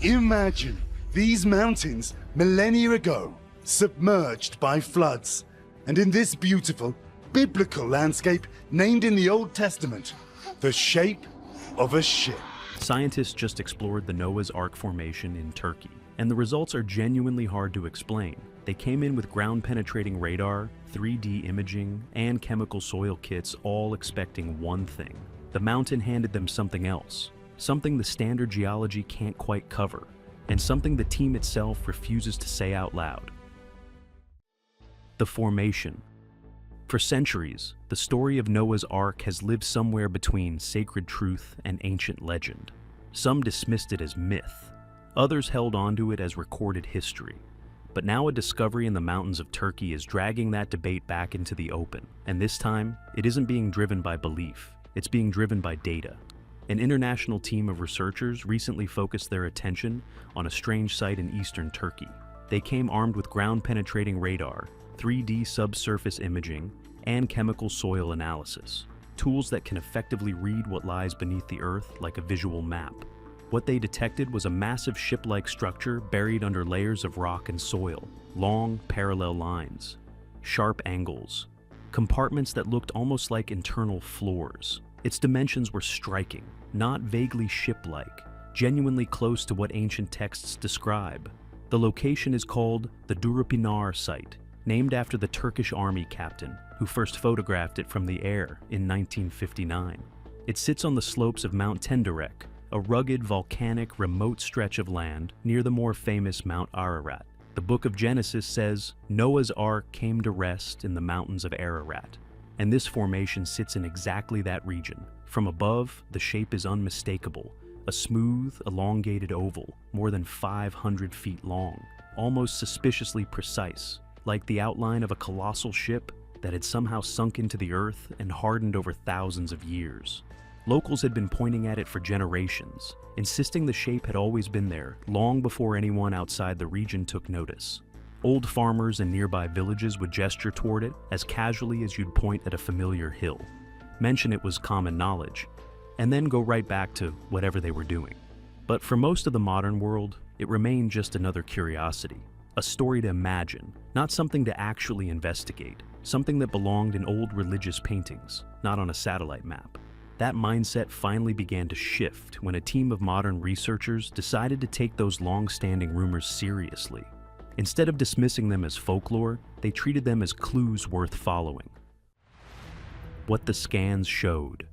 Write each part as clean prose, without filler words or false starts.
Imagine these mountains millennia ago, submerged by floods, and in this beautiful, biblical landscape named in the Old Testament, the shape of a ship. Scientists just explored the Noah's Ark formation in Turkey, and the results are genuinely hard to explain. They came in with ground-penetrating radar, 3D imaging, and chemical soil kits, all expecting one thing. The mountain handed them something else, something the standard geology can't quite cover, and something the team itself refuses to say out loud. The formation. For centuries, the story of Noah's Ark has lived somewhere between sacred truth and ancient legend. Some dismissed it as myth, others held onto it as recorded history. But now a discovery in the mountains of Turkey is dragging that debate back into the open, and this time, it isn't being driven by belief, it's being driven by data. An international team of researchers recently focused their attention on a strange site in eastern Turkey. They came armed with ground-penetrating radar, 3D subsurface imaging, and chemical soil analysis, tools that can effectively read what lies beneath the earth like a visual map. What they detected was a massive ship-like structure buried under layers of rock and soil, long, parallel lines, sharp angles, compartments that looked almost like internal floors. Its dimensions were striking, not vaguely ship-like, genuinely close to what ancient texts describe. The location is called the Durupinar site, named after the Turkish army captain who first photographed it from the air in 1959. It sits on the slopes of Mount Tenderek, a rugged, volcanic, remote stretch of land near the more famous Mount Ararat. The book of Genesis says, Noah's Ark came to rest in the mountains of Ararat, and this formation sits in exactly that region. From above, the shape is unmistakable, a smooth, elongated oval, more than 500 feet long, almost suspiciously precise, like the outline of a colossal ship that had somehow sunk into the earth and hardened over thousands of years. Locals had been pointing at it for generations, insisting the shape had always been there, long before anyone outside the region took notice. Old farmers in nearby villages would gesture toward it as casually as you'd point at a familiar hill, mention it was common knowledge, and then go right back to whatever they were doing. But for most of the modern world, it remained just another curiosity, a story to imagine, not something to actually investigate, something that belonged in old religious paintings, not on a satellite map. That mindset finally began to shift when a team of modern researchers decided to take those long-standing rumors seriously. Instead of dismissing them as folklore, they treated them as clues worth following. What the scans showed.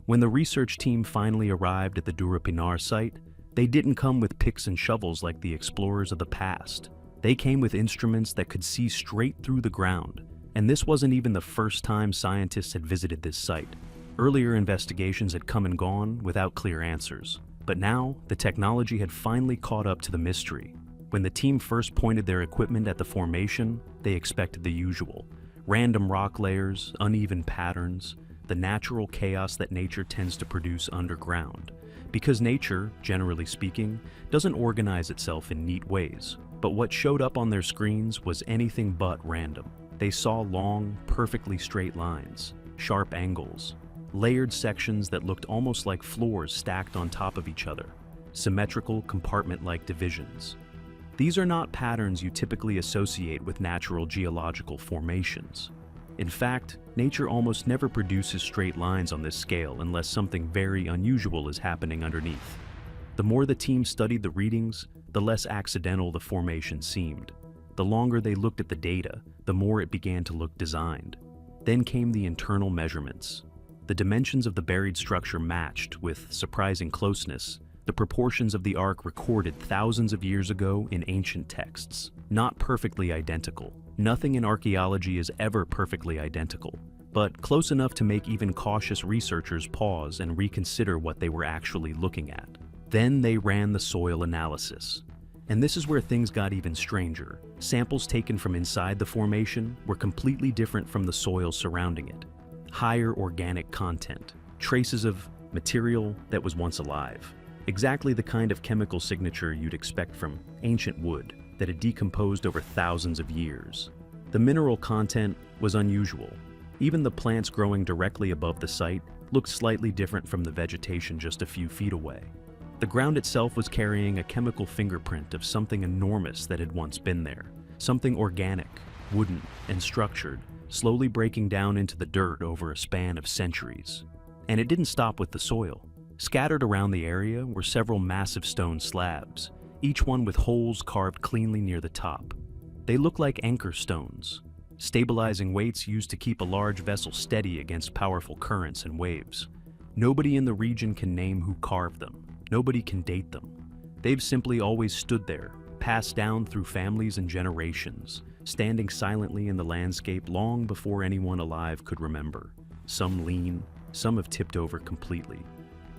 When the research team finally arrived at the Durupinar site, they didn't come with picks and shovels like the explorers of the past. They came with instruments that could see straight through the ground, and this wasn't even the first time scientists had visited this site. Earlier investigations had come and gone without clear answers, but now the technology had finally caught up to the mystery. When the team first pointed their equipment at the formation, they expected the usual: random rock layers, uneven patterns, the natural chaos that nature tends to produce underground. Because nature, generally speaking, doesn't organize itself in neat ways. But what showed up on their screens was anything but random. They saw long, perfectly straight lines, sharp angles, layered sections that looked almost like floors stacked on top of each other, symmetrical compartment-like divisions. These are not patterns you typically associate with natural geological formations. In fact, nature almost never produces straight lines on this scale unless something very unusual is happening underneath. The more the team studied the readings, the less accidental the formation seemed. The longer they looked at the data, the more it began to look designed. Then came the internal measurements. The dimensions of the buried structure matched, with surprising closeness, the proportions of the Ark recorded thousands of years ago in ancient texts. Not perfectly identical. Nothing in archaeology is ever perfectly identical, but close enough to make even cautious researchers pause and reconsider what they were actually looking at. Then they ran the soil analysis. And this is where things got even stranger. Samples taken from inside the formation were completely different from the soil surrounding it. Higher organic content, traces of material that was once alive. Exactly the kind of chemical signature you'd expect from ancient wood that had decomposed over thousands of years. The mineral content was unusual. Even the plants growing directly above the site looked slightly different from the vegetation just a few feet away. The ground itself was carrying a chemical fingerprint of something enormous that had once been there. Something organic, wooden, and structured, slowly breaking down into the dirt over a span of centuries. And it didn't stop with the soil. Scattered around the area were several massive stone slabs, each one with holes carved cleanly near the top. They looked like anchor stones, stabilizing weights used to keep a large vessel steady against powerful currents and waves. Nobody in the region can name who carved them. Nobody can date them. They've simply always stood there, passed down through families and generations, standing silently in the landscape long before anyone alive could remember. Some lean, some have tipped over completely.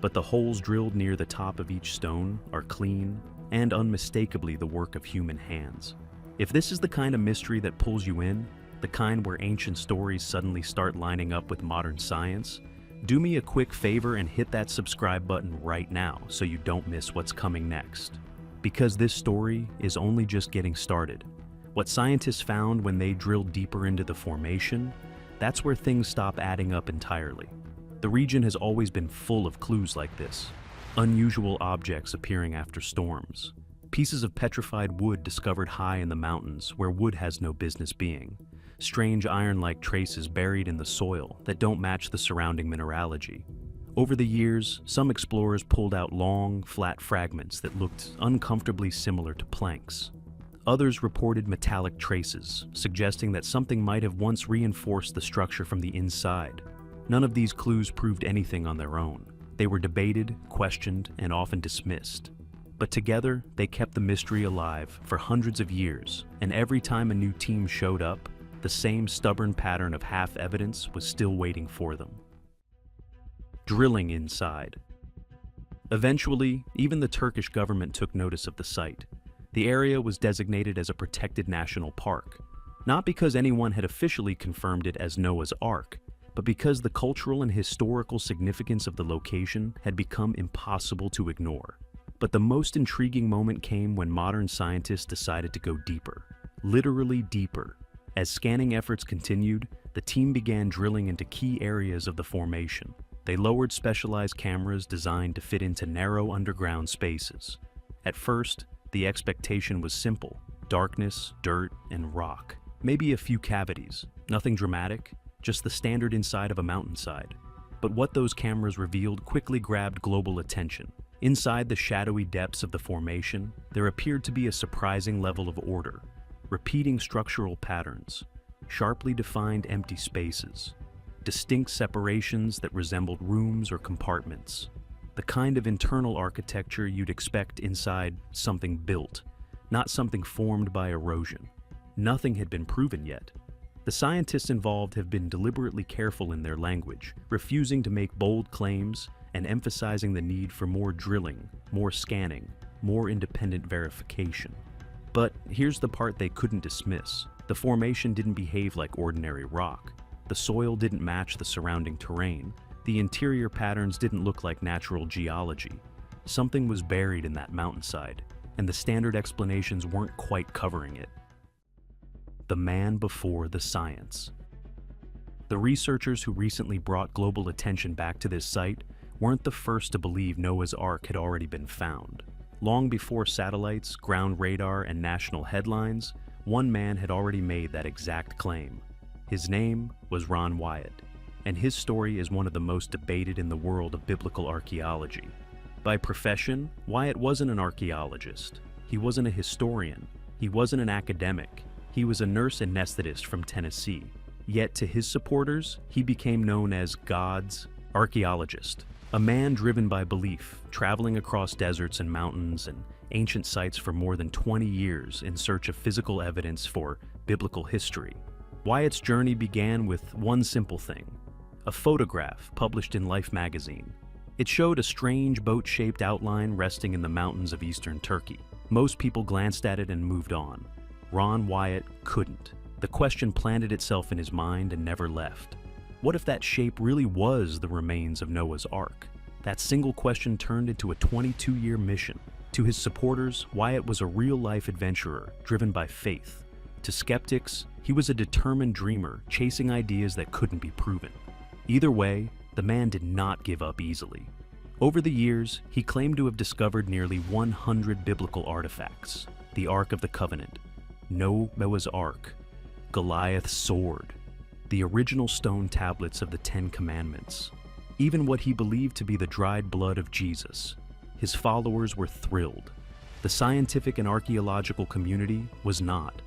But the holes drilled near the top of each stone are clean and unmistakably the work of human hands. If this is the kind of mystery that pulls you in, the kind where ancient stories suddenly start lining up with modern science, do me a quick favor and hit that subscribe button right now so you don't miss what's coming next. Because this story is only just getting started. What scientists found when they drilled deeper into the formation, that's where things stop adding up entirely. The region has always been full of clues like this. Unusual objects appearing after storms. Pieces of petrified wood discovered high in the mountains where wood has no business being. Strange iron-like traces buried in the soil that don't match the surrounding mineralogy. Over the years, some explorers pulled out long, flat fragments that looked uncomfortably similar to planks. Others reported metallic traces, suggesting that something might have once reinforced the structure from the inside. None of these clues proved anything on their own. They were debated, questioned, and often dismissed. But together, they kept the mystery alive for hundreds of years, and every time a new team showed up, the same stubborn pattern of half-evidence was still waiting for them. Drilling inside. Eventually, even the Turkish government took notice of the site. The area was designated as a protected national park, not because anyone had officially confirmed it as Noah's Ark, but because the cultural and historical significance of the location had become impossible to ignore. But the most intriguing moment came when modern scientists decided to go deeper, literally deeper. As scanning efforts continued, the team began drilling into key areas of the formation. They lowered specialized cameras designed to fit into narrow underground spaces. At first, the expectation was simple: darkness, dirt, and rock. Maybe a few cavities. Nothing dramatic, just the standard inside of a mountainside. But what those cameras revealed quickly grabbed global attention. Inside the shadowy depths of the formation, there appeared to be a surprising level of order. Repeating structural patterns, sharply defined empty spaces, distinct separations that resembled rooms or compartments. The kind of internal architecture you'd expect inside something built, not something formed by erosion. Nothing had been proven yet. The scientists involved have been deliberately careful in their language, refusing to make bold claims and emphasizing the need for more drilling, more scanning, more independent verification. But here's the part they couldn't dismiss. The formation didn't behave like ordinary rock. The soil didn't match the surrounding terrain. The interior patterns didn't look like natural geology. Something was buried in that mountainside, and the standard explanations weren't quite covering it. The man before the science. The researchers who recently brought global attention back to this site weren't the first to believe Noah's Ark had already been found. Long before satellites, ground radar, and national headlines, one man had already made that exact claim. His name was Ron Wyatt, and his story is one of the most debated in the world of biblical archaeology. By profession, Wyatt wasn't an archaeologist. He wasn't a historian. He wasn't an academic. He was a nurse anesthetist from Tennessee. Yet to his supporters, he became known as God's archaeologist. A man driven by belief, traveling across deserts and mountains and ancient sites for more than 20 years in search of physical evidence for biblical history. Wyatt's journey began with one simple thing: a photograph published in Life magazine. It showed a strange boat-shaped outline resting in the mountains of eastern Turkey. Most people glanced at it and moved on. Ron Wyatt couldn't. The question planted itself in his mind and never left. What if that shape really was the remains of Noah's Ark? That single question turned into a 22-year mission. To his supporters, Wyatt was a real-life adventurer, driven by faith. To skeptics, he was a determined dreamer, chasing ideas that couldn't be proven. Either way, the man did not give up easily. Over the years, he claimed to have discovered nearly 100 biblical artifacts: the Ark of the Covenant, Noah's Ark, Goliath's sword, the original stone tablets of the Ten Commandments, even what he believed to be the dried blood of Jesus. His followers were thrilled. The scientific and archaeological community was not.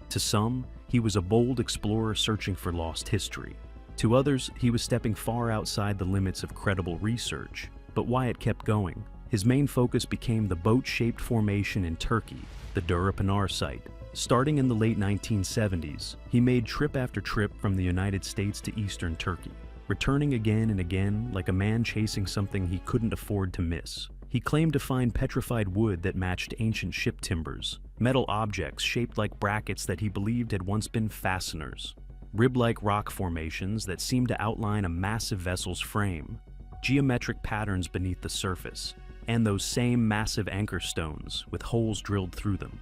To some, he was a bold explorer searching for lost history. To others, he was stepping far outside the limits of credible research. But Wyatt kept going. His main focus became the boat-shaped formation in Turkey, the Dura site. Starting in the late 1970s, he made trip after trip from the United States to eastern Turkey, returning again and again like a man chasing something he couldn't afford to miss. He claimed to find petrified wood that matched ancient ship timbers, metal objects shaped like brackets that he believed had once been fasteners, rib-like rock formations that seemed to outline a massive vessel's frame, geometric patterns beneath the surface, and those same massive anchor stones with holes drilled through them.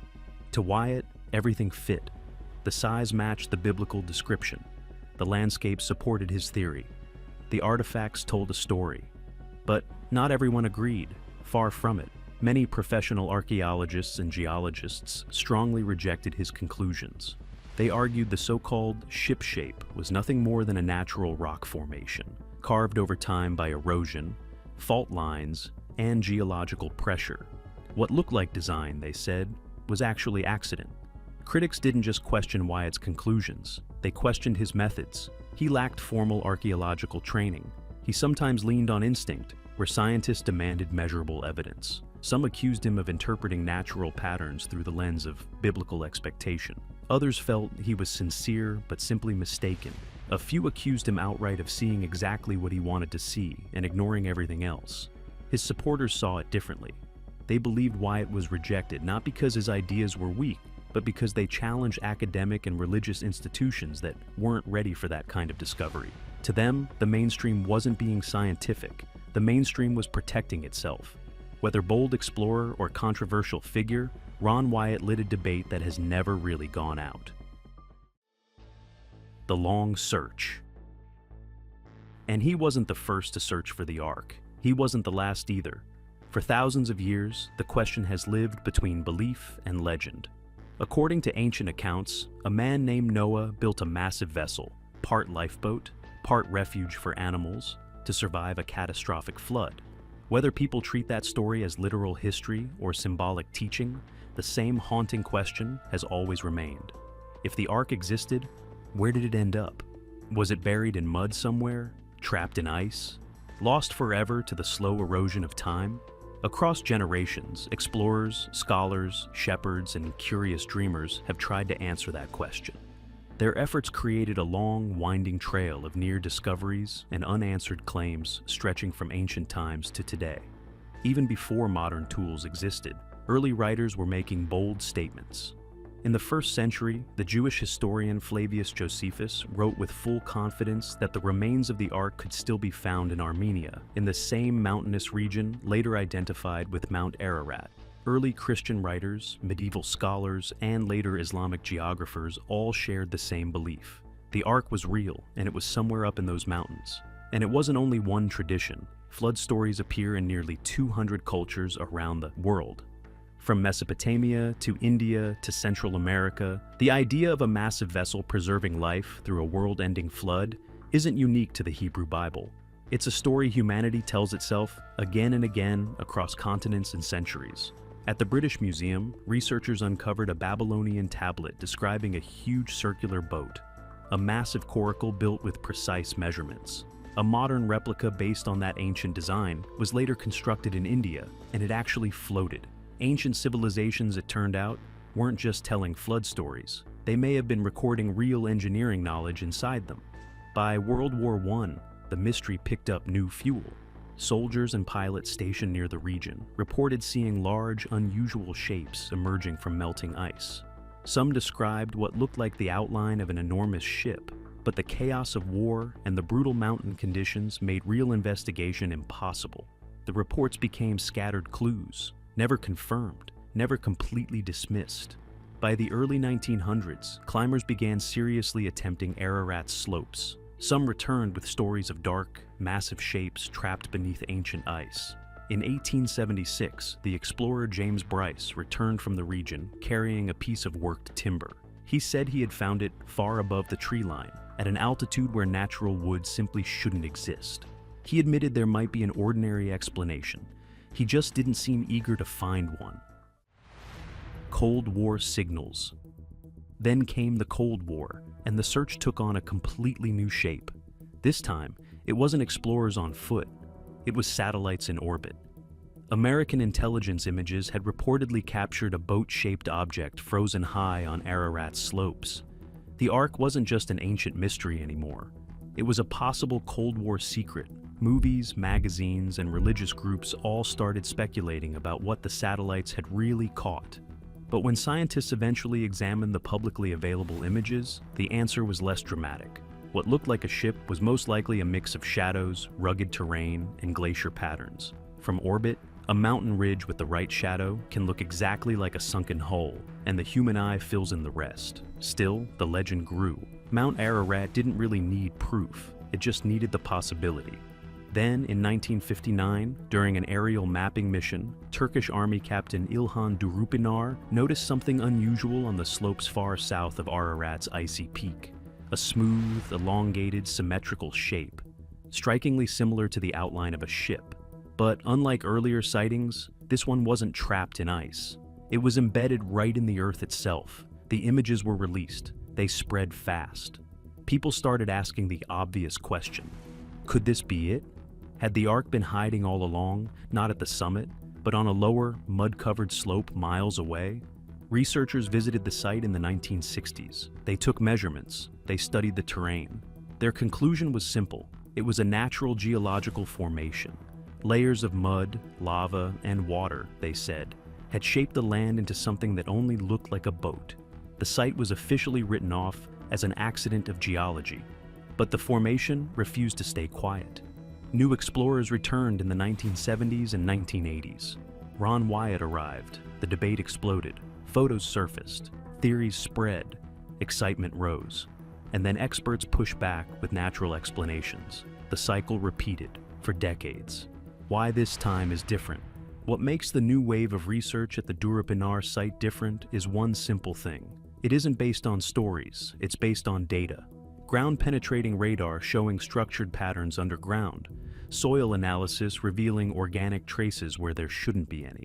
To Wyatt, everything fit. The size matched the biblical description. The landscape supported his theory. The artifacts told a story. But not everyone agreed. Far from it. Many professional archaeologists and geologists strongly rejected his conclusions. They argued the so-called ship shape was nothing more than a natural rock formation, carved over time by erosion, fault lines, and geological pressure. What looked like design, they said, was actually accident. Critics didn't just question Wyatt's conclusions, they questioned his methods. He lacked formal archaeological training. He sometimes leaned on instinct, where scientists demanded measurable evidence. Some accused him of interpreting natural patterns through the lens of biblical expectation. Others felt he was sincere but simply mistaken. A few accused him outright of seeing exactly what he wanted to see and ignoring everything else. His supporters saw it differently. They believed Wyatt was rejected not because his ideas were weak, but because they challenged academic and religious institutions that weren't ready for that kind of discovery. To them, the mainstream wasn't being scientific. The mainstream was protecting itself. Whether bold explorer or controversial figure, Ron Wyatt lit a debate that has never really gone out. The long search. And he wasn't the first to search for the Ark. He wasn't the last either. For thousands of years, the question has lived between belief and legend. According to ancient accounts, a man named Noah built a massive vessel, part lifeboat, part refuge for animals, to survive a catastrophic flood. Whether people treat that story as literal history or symbolic teaching, the same haunting question has always remained. If the Ark existed, where did it end up? Was it buried in mud somewhere? Trapped in ice? Lost forever to the slow erosion of time? Across generations, explorers, scholars, shepherds, and curious dreamers have tried to answer that question. Their efforts created a long, winding trail of near discoveries and unanswered claims stretching from ancient times to today. Even before modern tools existed, early writers were making bold statements. In the 1st century, the Jewish historian Flavius Josephus wrote with full confidence that the remains of the Ark could still be found in Armenia, in the same mountainous region later identified with Mount Ararat. Early Christian writers, medieval scholars, and later Islamic geographers all shared the same belief. The Ark was real, and it was somewhere up in those mountains. And it wasn't only one tradition. Flood stories appear in nearly 200 cultures around the world. From Mesopotamia to India to Central America, the idea of a massive vessel preserving life through a world-ending flood isn't unique to the Hebrew Bible. It's a story humanity tells itself again and again across continents and centuries. At the British Museum, researchers uncovered a Babylonian tablet describing a huge circular boat, a massive coracle built with precise measurements. A modern replica based on that ancient design was later constructed in India, and it actually floated. Ancient civilizations, it turned out, weren't just telling flood stories. They may have been recording real engineering knowledge inside them. By World War I, the mystery picked up new fuel. Soldiers and pilots stationed near the region reported seeing large, unusual shapes emerging from melting ice. Some described what looked like the outline of an enormous ship, but the chaos of war and the brutal mountain conditions made real investigation impossible. The reports became scattered clues, never confirmed, never completely dismissed. By the early 1900s, climbers began seriously attempting Ararat's slopes. Some returned with stories of dark, massive shapes trapped beneath ancient ice. In 1876, the explorer James Bryce returned from the region carrying a piece of worked timber. He said he had found it far above the tree line, at an altitude where natural wood simply shouldn't exist. He admitted there might be an ordinary explanation. He just didn't seem eager to find one. Cold War signals. Then came the Cold War, and the search took on a completely new shape. This time, it wasn't explorers on foot, it was satellites in orbit. American intelligence images had reportedly captured a boat-shaped object frozen high on Ararat's slopes. The Ark wasn't just an ancient mystery anymore. It was a possible Cold War secret. Movies, magazines, and religious groups all started speculating about what the satellites had really caught. But when scientists eventually examined the publicly available images, the answer was less dramatic. What looked like a ship was most likely a mix of shadows, rugged terrain, and glacier patterns. From orbit, a mountain ridge with the right shadow can look exactly like a sunken hull, and the human eye fills in the rest. Still, the legend grew. Mount Ararat didn't really need proof, it just needed the possibility. Then, in 1959, during an aerial mapping mission, Turkish Army Captain İlhan Durupinar noticed something unusual on the slopes far south of Ararat's icy peak. A smooth, elongated, symmetrical shape, strikingly similar to the outline of a ship. But unlike earlier sightings, this one wasn't trapped in ice. It was embedded right in the Earth itself. The images were released. They spread fast. People started asking the obvious question. Could this be it? Had the Ark been hiding all along, not at the summit, but on a lower, mud-covered slope miles away? Researchers visited the site in the 1960s. They took measurements. They studied the terrain. Their conclusion was simple. It was a natural geological formation. Layers of mud, lava, and water, they said, had shaped the land into something that only looked like a boat. The site was officially written off as an accident of geology. But the formation refused to stay quiet. New explorers returned in the 1970s and 1980s. Ron Wyatt arrived. The debate exploded. Photos surfaced. Theories spread. Excitement rose. And then experts pushed back with natural explanations. The cycle repeated for decades. Why this time is different. What makes the new wave of research at the Durupinar site different is one simple thing. It isn't based on stories, it's based on data. Ground-penetrating radar showing structured patterns underground, soil analysis revealing organic traces where there shouldn't be any,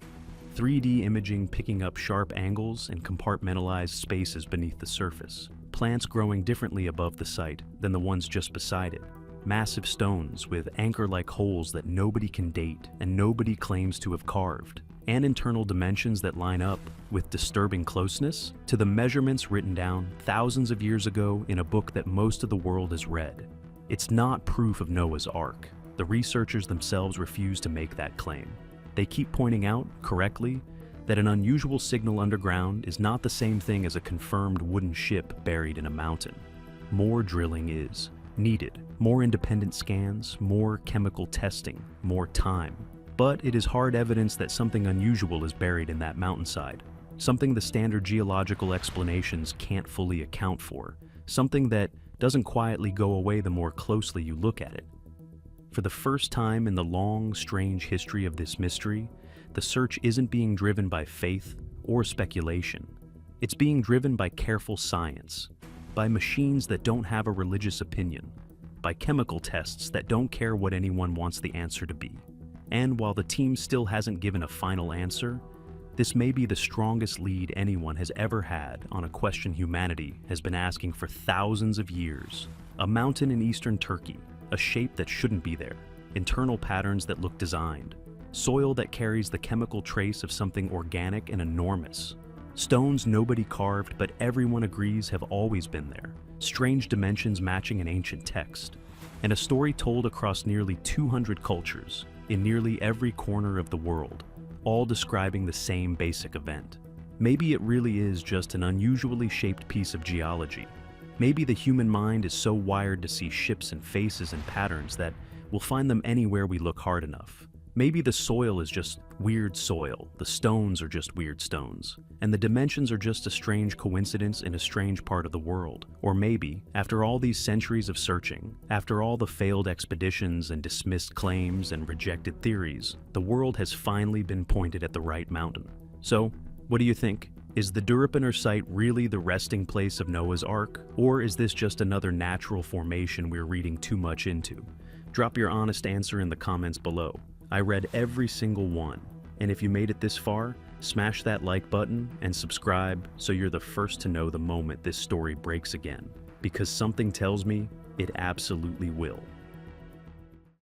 3D imaging picking up sharp angles and compartmentalized spaces beneath the surface, plants growing differently above the site than the ones just beside it, massive stones with anchor-like holes that nobody can date and nobody claims to have carved, and internal dimensions that line up with disturbing closeness to the measurements written down thousands of years ago in a book that most of the world has read. It's not proof of Noah's Ark. The researchers themselves refuse to make that claim. They keep pointing out, correctly, that an unusual signal underground is not the same thing as a confirmed wooden ship buried in a mountain. More drilling is needed, more independent scans, more chemical testing, more time. But it is hard evidence that something unusual is buried in that mountainside, something the standard geological explanations can't fully account for, something that doesn't quietly go away the more closely you look at it. For the first time in the long, strange history of this mystery, the search isn't being driven by faith or speculation. It's being driven by careful science, by machines that don't have a religious opinion, by chemical tests that don't care what anyone wants the answer to be. And while the team still hasn't given a final answer, this may be the strongest lead anyone has ever had on a question humanity has been asking for thousands of years. A mountain in eastern Turkey, a shape that shouldn't be there, internal patterns that look designed, soil that carries the chemical trace of something organic and enormous, stones nobody carved but everyone agrees have always been there, strange dimensions matching an ancient text, and a story told across nearly 200 cultures, in nearly every corner of the world, all describing the same basic event. Maybe it really is just an unusually shaped piece of geology. Maybe the human mind is so wired to see ships and faces and patterns that we'll find them anywhere we look hard enough. Maybe the soil is just weird soil, the stones are just weird stones, and the dimensions are just a strange coincidence in a strange part of the world. Or maybe, after all these centuries of searching, after all the failed expeditions and dismissed claims and rejected theories, the world has finally been pointed at the right mountain. So, what do you think? Is the Durupinner site really the resting place of Noah's Ark, or is this just another natural formation we're reading too much into? Drop your honest answer in the comments below. I read every single one, and if you made it this far, smash that like button and subscribe so you're the first to know the moment this story breaks again, because something tells me it absolutely will.